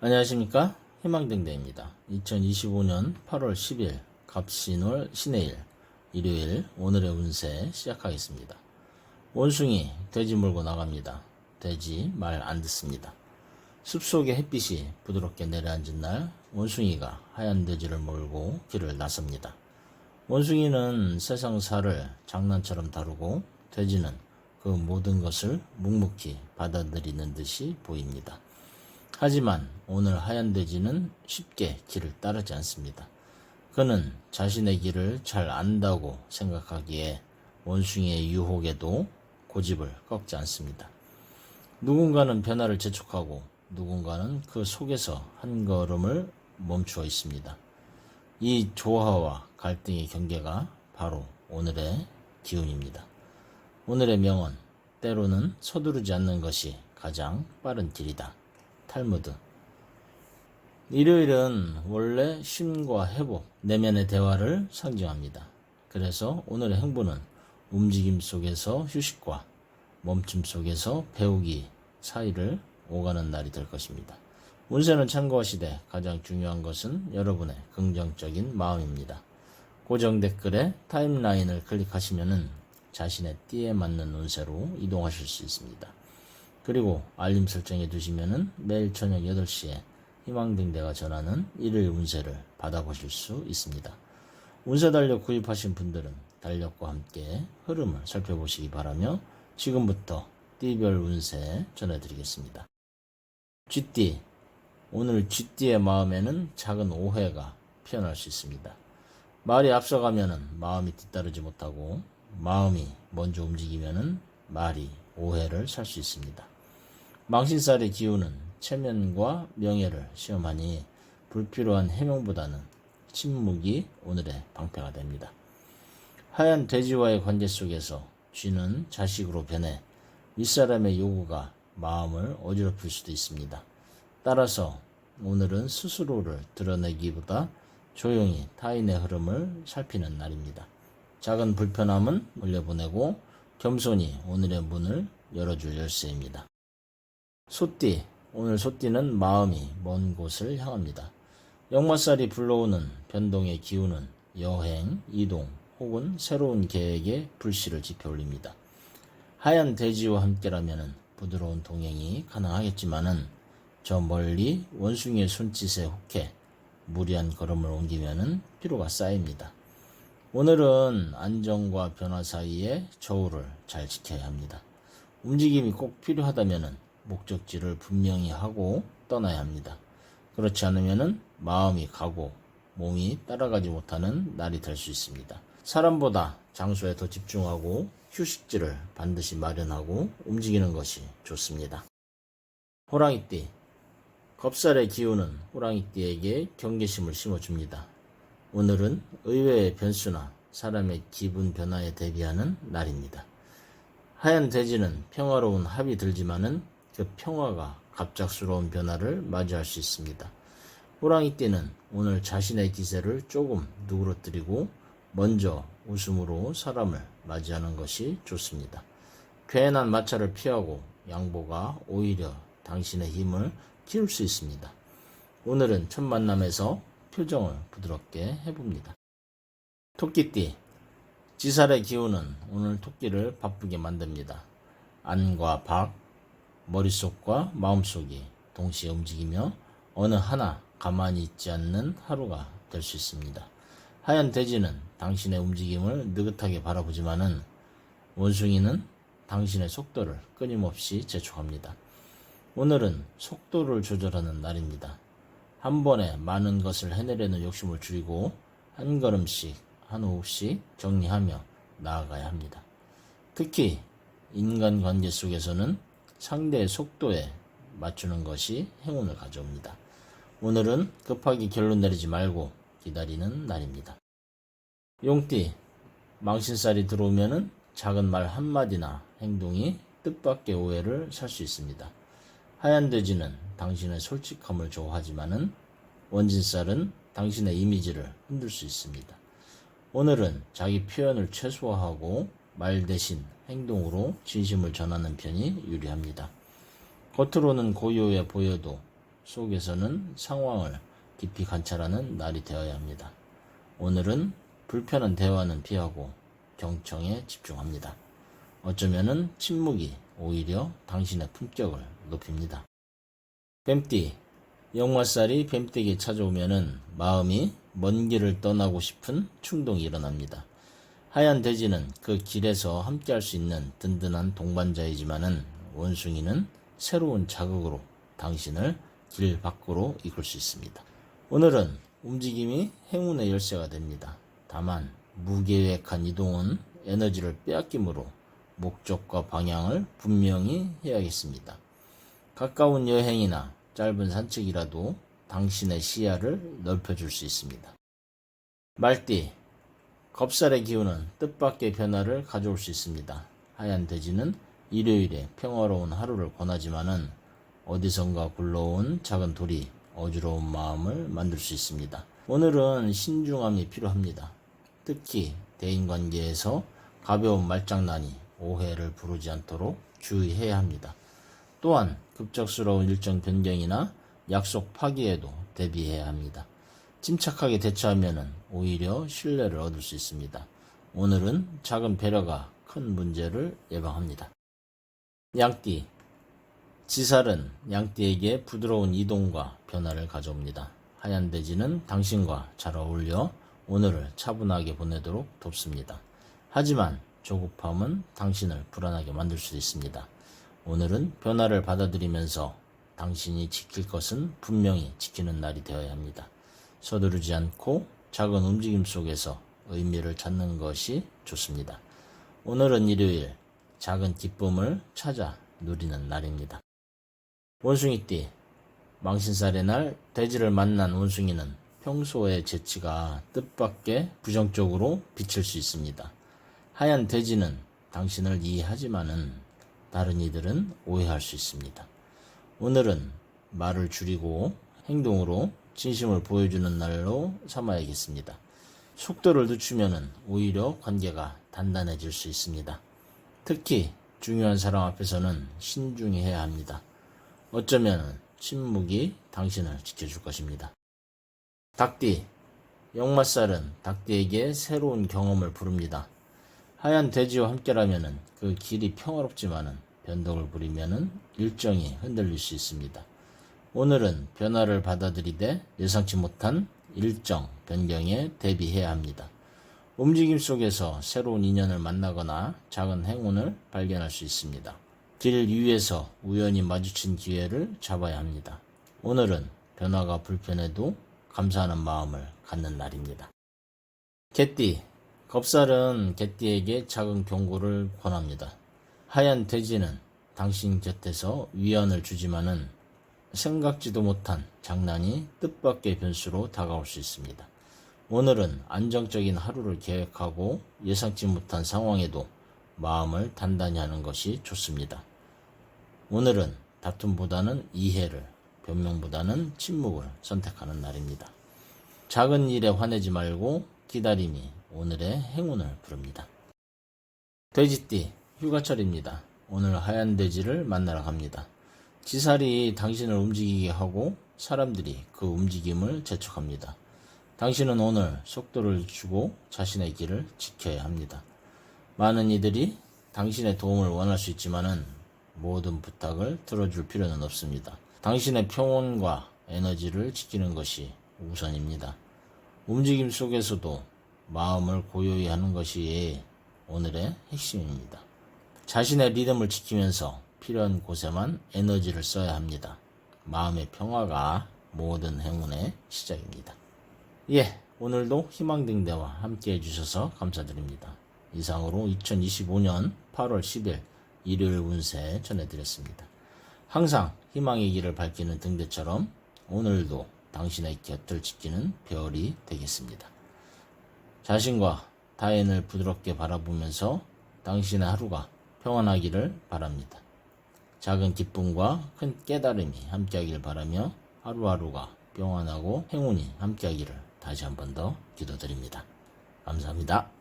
안녕하십니까? 희망댕댕입니다. 2025년 8월 10일 갑신월 신해일 일요일 오늘의 운세 시작하겠습니다. 원숭이 돼지 몰고 나갑니다. 돼지 말 안 듣습니다. 숲속에 햇빛이 부드럽게 내려앉은 날 원숭이가 하얀 돼지를 몰고 길을 나섭니다. 원숭이는 세상사를 장난처럼 다루고 돼지는 그 모든 것을 묵묵히 받아들이는 듯이 보입니다. 하지만 오늘 하얀 돼지는 쉽게 길을 따르지 않습니다. 그는 자신의 길을 잘 안다고 생각하기에 원숭이의 유혹에도 고집을 꺾지 않습니다. 누군가는 변화를 재촉하고 누군가는 그 속에서 한 걸음을 멈추어 있습니다. 이 조화와 갈등의 경계가 바로 오늘의 기운입니다. 오늘의 명언, 때로는 서두르지 않는 것이 가장 빠른 길이다. 탈무드. 일요일은 원래 쉼과 회복, 내면의 대화를 상징합니다. 그래서 오늘의 행보는 움직임 속에서 휴식과 멈춤 속에서 배우기 사이를 오가는 날이 될 것입니다. 운세는 참고하시되 가장 중요한 것은 여러분의 긍정적인 마음입니다. 고정 댓글에 타임라인을 클릭하시면 자신의 띠에 맞는 운세로 이동하실 수 있습니다. 그리고 알림 설정해 두시면 매일 저녁 8시에 희망댕대가 전하는 일요일 운세를 받아보실 수 있습니다. 운세 달력 구입하신 분들은 달력과 함께 흐름을 살펴보시기 바라며 지금부터 띠별 운세 전해드리겠습니다. 쥐띠. 오늘 쥐띠의 마음에는 작은 오해가 피어날 수 있습니다. 말이 앞서가면 마음이 뒤따르지 못하고 마음이 먼저 움직이면 말이 오해를 살 수 있습니다. 망신살의 기운은 체면과 명예를 시험하니 불필요한 해명보다는 침묵이 오늘의 방패가 됩니다. 하얀 돼지와의 관계 속에서 쥐는 자식으로 변해 윗사람의 요구가 마음을 어지럽힐 수도 있습니다. 따라서 오늘은 스스로를 드러내기보다 조용히 타인의 흐름을 살피는 날입니다. 작은 불편함은 올려보내고 겸손히 오늘의 문을 열어줄 열쇠입니다. 소띠. 오늘 소띠는 마음이 먼 곳을 향합니다. 역마살이 불러오는 변동의 기운은 여행, 이동 혹은 새로운 계획에 불씨를 지펴올립니다. 하얀 돼지와 함께라면 부드러운 동행이 가능하겠지만은 저 멀리 원숭이의 손짓에 혹해 무리한 걸음을 옮기면은 피로가 쌓입니다. 오늘은 안정과 변화 사이에 저울을 잘 지켜야 합니다. 움직임이 꼭 필요하다면 목적지를 분명히 하고 떠나야 합니다. 그렇지 않으면 마음이 가고 몸이 따라가지 못하는 날이 될 수 있습니다. 사람보다 장소에 더 집중하고 휴식지를 반드시 마련하고 움직이는 것이 좋습니다. 호랑이띠. 겁살의 기운은 호랑이띠에게 경계심을 심어줍니다. 오늘은 의외의 변수나 사람의 기분 변화에 대비하는 날입니다. 하얀 돼지는 평화로운 합이 들지만은 그 평화가 갑작스러운 변화를 맞이할 수 있습니다. 호랑이띠는 오늘 자신의 기세를 조금 누그러뜨리고 먼저 웃음으로 사람을 맞이하는 것이 좋습니다. 괜한 마찰을 피하고 양보가 오히려 당신의 힘을 키울 수 있습니다. 오늘은 첫 만남에서 표정을 부드럽게 해봅니다. 토끼띠. 지살의 기운은 오늘 토끼를 바쁘게 만듭니다. 안과 박, 머릿속과 마음속이 동시에 움직이며 어느 하나 가만히 있지 않는 하루가 될 수 있습니다. 하얀 돼지는 당신의 움직임을 느긋하게 바라보지만은 원숭이는 당신의 속도를 끊임없이 재촉합니다. 오늘은 속도를 조절하는 날입니다. 한 번에 많은 것을 해내려는 욕심을 줄이고 한 걸음씩 한 호흡씩 정리하며 나아가야 합니다. 특히 인간관계 속에서는 상대의 속도에 맞추는 것이 행운을 가져옵니다. 오늘은 급하게 결론 내리지 말고 기다리는 날입니다. 용띠. 망신살이 들어오면 작은 말 한마디나 행동이 뜻밖의 오해를 살 수 있습니다. 하얀 돼지는 당신의 솔직함을 좋아하지만은 원진살은 당신의 이미지를 흔들 수 있습니다. 오늘은 자기 표현을 최소화하고 말 대신 행동으로 진심을 전하는 편이 유리합니다. 겉으로는 고요해 보여도 속에서는 상황을 깊이 관찰하는 날이 되어야 합니다. 오늘은 불편한 대화는 피하고 경청에 집중합니다. 어쩌면은 침묵이 오히려 당신의 품격을 높입니다. 뱀띠, 역마살이 뱀띠에게 찾아오면은 마음이 먼 길을 떠나고 싶은 충동이 일어납니다. 하얀 돼지는 그 길에서 함께할 수 있는 든든한 동반자이지만은 원숭이는 새로운 자극으로 당신을 길 밖으로 이끌 수 있습니다. 오늘은 움직임이 행운의 열쇠가 됩니다. 다만 무계획한 이동은 에너지를 빼앗기므로 목적과 방향을 분명히 해야겠습니다. 가까운 여행이나 짧은 산책이라도 당신의 시야를 넓혀줄 수 있습니다. 말띠, 겁살의 기운은 뜻밖의 변화를 가져올 수 있습니다. 하얀 돼지는 일요일에 평화로운 하루를 권하지만은 어디선가 굴러온 작은 돌이 어지러운 마음을 만들 수 있습니다. 오늘은 신중함이 필요합니다. 특히 대인관계에서 가벼운 말장난이 오해를 부르지 않도록 주의해야 합니다. 또한 급작스러운 일정 변경이나 약속 파기에도 대비해야 합니다. 침착하게 대처하면 오히려 신뢰를 얻을 수 있습니다. 오늘은 작은 배려가 큰 문제를 예방합니다. 양띠, 지살은 양띠에게 부드러운 이동과 변화를 가져옵니다. 하얀 돼지는 당신과 잘 어울려 오늘을 차분하게 보내도록 돕습니다. 하지만 조급함은 당신을 불안하게 만들 수 있습니다. 오늘은 변화를 받아들이면서 당신이 지킬 것은 분명히 지키는 날이 되어야 합니다. 서두르지 않고 작은 움직임 속에서 의미를 찾는 것이 좋습니다. 오늘은 일요일, 작은 기쁨을 찾아 누리는 날입니다. 원숭이띠, 망신살의 날 돼지를 만난 원숭이는 평소의 재치가 뜻밖의 부정적으로 비칠 수 있습니다. 하얀 돼지는 당신을 이해하지만은 다른 이들은 오해할 수 있습니다. 오늘은 말을 줄이고 행동으로 진심을 보여주는 날로 삼아야겠습니다. 속도를 늦추면 오히려 관계가 단단해질 수 있습니다. 특히 중요한 사람 앞에서는 신중히 해야 합니다. 어쩌면 침묵이 당신을 지켜줄 것입니다. 닭띠, 역마살은 닭띠에게 새로운 경험을 부릅니다. 하얀 돼지와 함께라면 그 길이 평화롭지만은 변덕을 부리면은 일정이 흔들릴 수 있습니다. 오늘은 변화를 받아들이되 예상치 못한 일정 변경에 대비해야 합니다. 움직임 속에서 새로운 인연을 만나거나 작은 행운을 발견할 수 있습니다. 길 위에서 우연히 마주친 기회를 잡아야 합니다. 오늘은 변화가 불편해도 감사하는 마음을 갖는 날입니다. 개띠, 겁살은 개띠에게 작은 경고를 권합니다. 하얀 돼지는 당신 곁에서 위안을 주지만은 생각지도 못한 장난이 뜻밖의 변수로 다가올 수 있습니다. 오늘은 안정적인 하루를 계획하고 예상치 못한 상황에도 마음을 단단히 하는 것이 좋습니다. 오늘은 다툼보다는 이해를, 변명보다는 침묵을 선택하는 날입니다. 작은 일에 화내지 말고 기다림이 오늘의 행운을 부릅니다. 돼지띠, 휴가철입니다. 오늘 하얀 돼지를 만나러 갑니다. 지살이 당신을 움직이게 하고 사람들이 그 움직임을 재촉합니다. 당신은 오늘 속도를 주고 자신의 길을 지켜야 합니다. 많은 이들이 당신의 도움을 원할 수 있지만은 모든 부탁을 들어줄 필요는 없습니다. 당신의 평온과 에너지를 지키는 것이 우선입니다. 움직임 속에서도 마음을 고요히 하는 것이 오늘의 핵심입니다. 자신의 리듬을 지키면서 필요한 곳에만 에너지를 써야 합니다. 마음의 평화가 모든 행운의 시작입니다. 오늘도 희망등 대와 함께 해주셔서 감사드립니다. 이상으로 2025년 8월 10일 일요일 운세 전해드렸습니다. 항상 희망의 길을 밝히는 등대처럼 오늘도 당신의 곁을 지키는 별이 되겠습니다. 자신과 타인을 부드럽게 바라보면서 당신의 하루가 평안하기를 바랍니다. 작은 기쁨과 큰 깨달음이 함께하길 바라며 하루하루가 평안하고 행운이 함께하기를 다시 한 번 더 기도드립니다. 감사합니다.